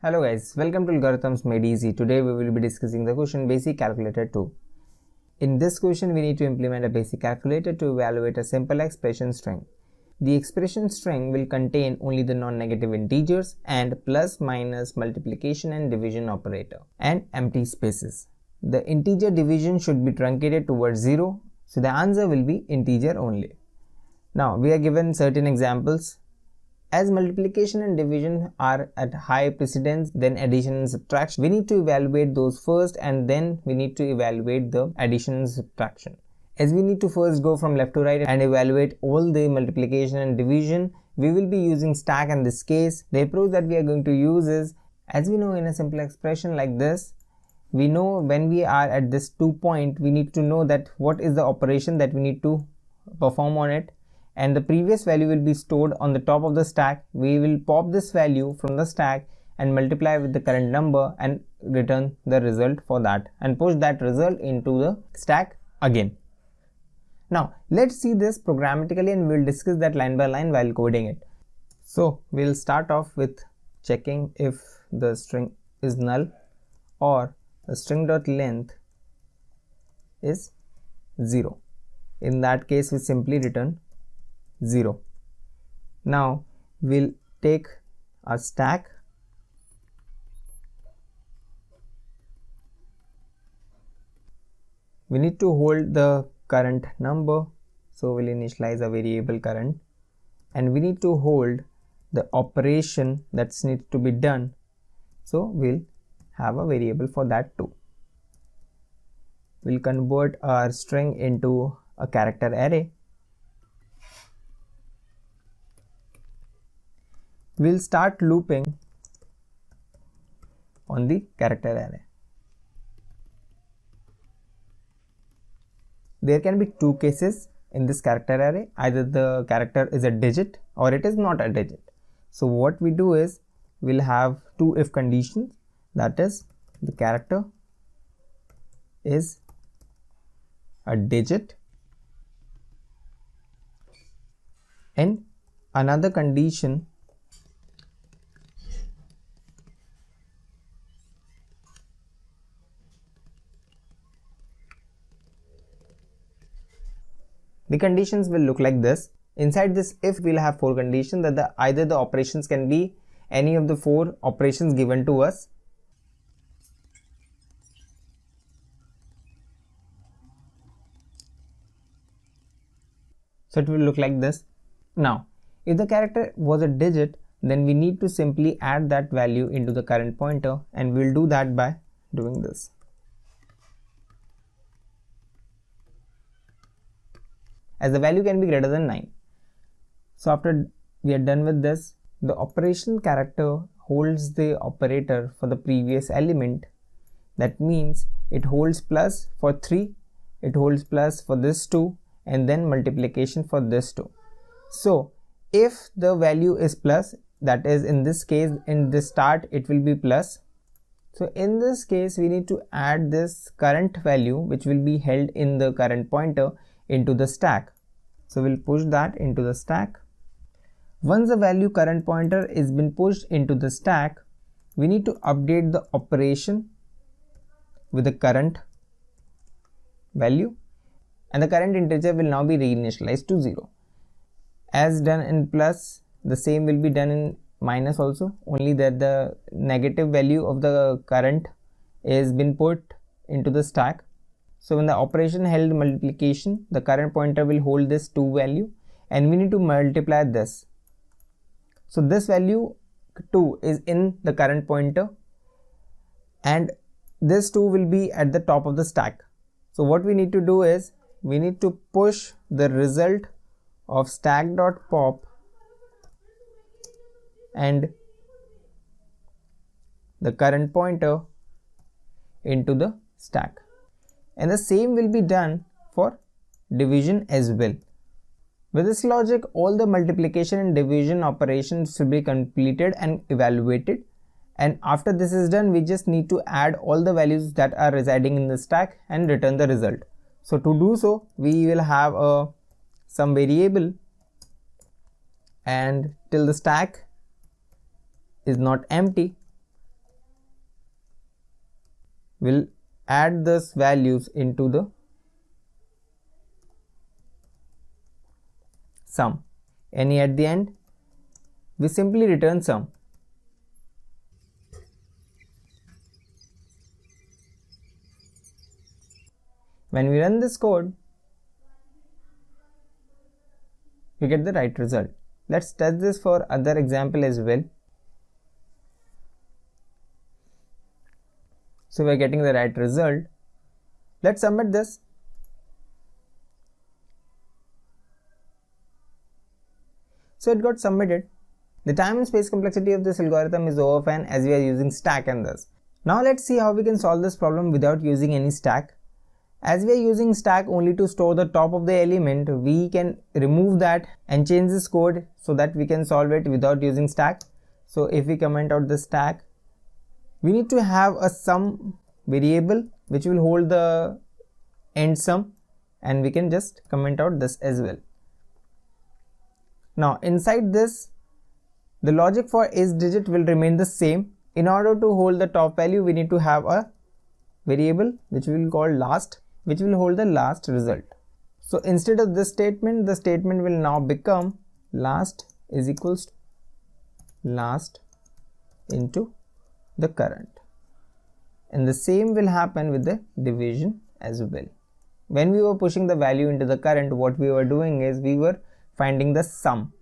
Hello guys, welcome to Algorithms Made Easy. Today we will be discussing the question Basic Calculator 2. In this question we need to implement a basic calculator to evaluate a simple expression string. The expression string will contain only the non-negative integers and plus, minus, multiplication and division operator and empty spaces. The integer division should be truncated towards 0, so the answer will be integer only. Now we are given certain examples. As multiplication and division are at high precedence than addition and subtraction, we need to evaluate those first and then we need to evaluate the addition and subtraction. As we need to first go from left to right and evaluate all the multiplication and division, we will be using stack in this case. The approach that we are going to use is, as we know in a simple expression like this, we know when we are at this 2 point, we need to know that what is the operation that we need to perform on it. And the previous value will be stored on the top of the stack. We will pop this value from the stack and multiply with the current number and return the result for that and push that result into the stack again. Now let's see this programmatically and we'll discuss that line by line while coding it. So we'll start off with checking if the string is null or the string.length is 0. In that case we simply return 0. Now we'll take our stack, we need to hold the current number, so we'll initialize a variable current, and we need to hold the operation that's needs to be done, so we'll have a variable for that too. We'll convert our string into a character array. We'll start looping on the character array. There can be two cases in this character array. Either the character is a digit or it is not a digit. So what we do is we'll have two if conditions, that is the character is a digit and another condition the conditions will look like this. Inside this if we'll have 4 conditions that either the operations can be any of the 4 operations given to us. So it will look like this. Now if the character was a digit, then we need to simply add that value into the current pointer, and we'll do that by doing this. As the value can be greater than 9. So after we are done with this, the operation character holds the operator for the previous element. That means it holds plus for 3, it holds plus for this 2, and then multiplication for this 2. So if the value is plus, that is in this case in the start it will be plus. So in this case we need to add this current value which will be held in the current pointer into the stack. So we'll push that into the stack. Once the value current pointer is been pushed into the stack, we need to update the operation with the current value, and the current integer will now be reinitialized to 0. As done in plus, the same will be done in minus also, only that the negative value of the current is been put into the stack. So when the operation held multiplication, the current pointer will hold this 2 value and we need to multiply this. So this value 2 is in the current pointer and this 2 will be at the top of the stack. So what we need to do is we need to push the result of stack.pop and the current pointer into the stack. And the same will be done for division as well. With this logic, all the multiplication and division operations should be completed and evaluated, and after this is done we just need to add all the values that are residing in the stack and return the result. So to do so we will have some variable, and till the stack is not empty will add those values into the sum. And at the end, we simply return sum. When we run this code, we get the right result. Let's test this for other example as well. So we are getting the right result. Let's submit this. So it got submitted. The time and space complexity of this algorithm is O of n as we are using stack and this. Now let's see how we can solve this problem without using any stack. As we are using stack only to store the top of the element, we can remove that and change this code so that we can solve it without using stack. So if we comment out the stack, we need to have a sum variable which will hold the end sum, and we can just comment out this as well. Now inside this, the logic for is digit will remain the same. In order to hold the top value, we need to have a variable which we will call last, which will hold the last result. So instead of this statement, the statement will now become last is equals to last into the current. And the same will happen with the division as well. When we were pushing the value into the current, what we were doing is we were finding the sum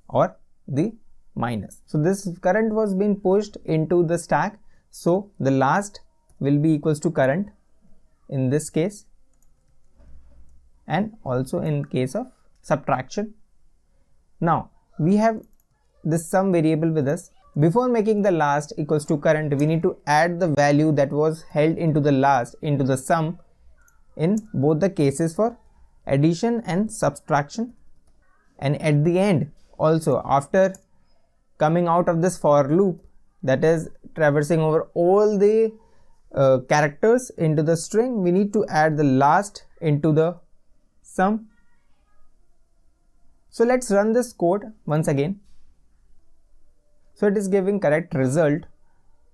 or the minus. So this current was being pushed into the stack. So the last will be equals to current in this case, and also in case of subtraction. Now we have this sum variable with us. Before making the last equals to current, we need to add the value that was held into the last into the sum in both the cases for addition and subtraction. And at the end also, after coming out of this for loop, that is traversing over all the characters into the string, we need to add the last into the sum. So let's run this code once again. So it is giving correct result.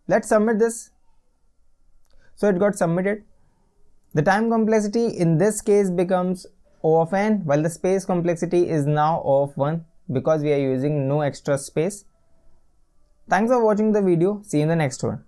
Let's submit this. So it got submitted. The time complexity in this case becomes O of n, while the space complexity is now O of 1 because we are using no extra space. Thanks for watching the video. See you in the next one.